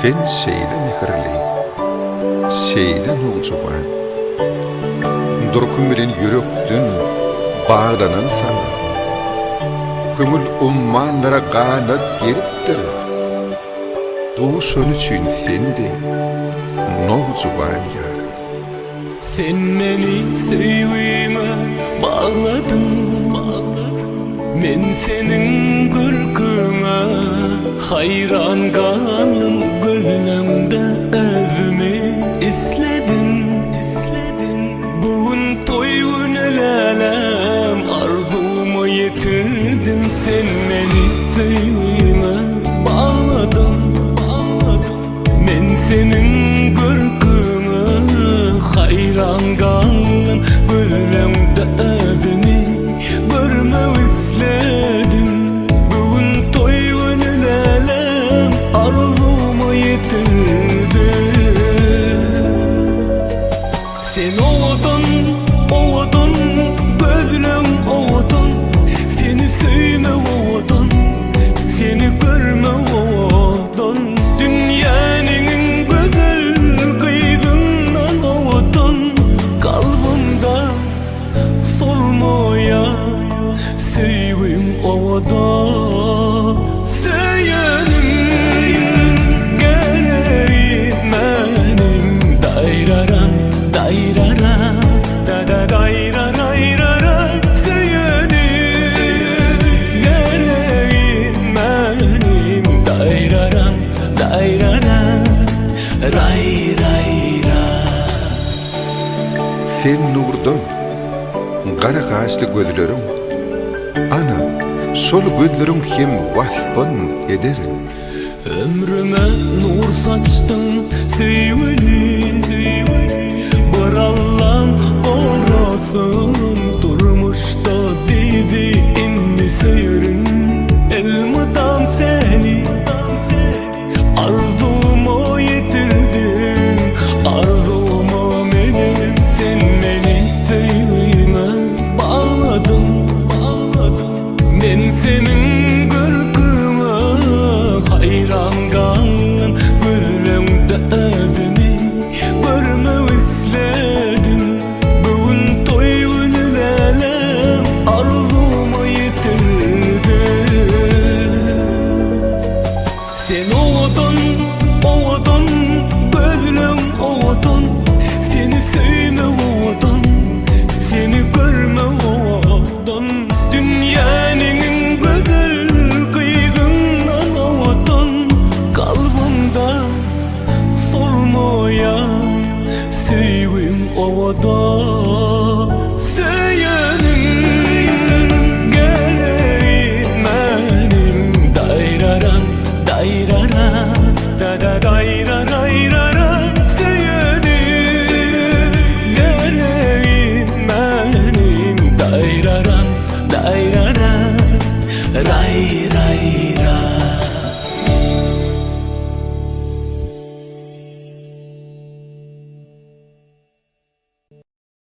Sen şeýle mehirli, şeýle nowjuwan. Durkum bilen ýürekden baglanan sana. Kömül ummanlara ganat geripdir. Duşun üçün sendi, nowjuwan ýar. Sen meni sevgime bağladın, men senin gürküne hayran kalım, gözlemde özümü isledim. Bugün toyun elem arzuma yetirdin. Sen meni sevgime bağladın, men senin gürküne hayran kalım, gözlemde özümü görmek istedim. Bugün toyun elem arzuma yetirdi. Sen ovadan, gözlem ovadan, seni sevme ovadan, seni görme ovadan. Dünyanın güzel kıyızından ovadan, kalbimde solmayan sevgim ovadan. Söylenim gereği benim dayraram, da dayrarayrara. Söylenim gereği benim dayraram, rayrayra. Sen nurdan, gara gaçly gözlerim. Ana, şol gözlerim hem waspan eder. Ömrüme nur saçtın sevgili, bir Allah'ım orasın. Durmuşta bizi inni seyrin, elmadan seni arzuma yetirdin, arzuma benim. Sen beni sevgime bağladın, ben senin gürküme hayran kaldım, gözlemde özümü görmek istedim. Bugün toyun elem arzuma yetirdi. Sen ovadan, gözlem ovadan, seni sevme ovadan, seni görme ovadan. Dünyanın güzel kıyızından ovadan, kalbimde solmayan sevgim ovadan. Söylenim gereği benim dayraram, da dayrarayrara. Söylenim gereği benim dayraram, ray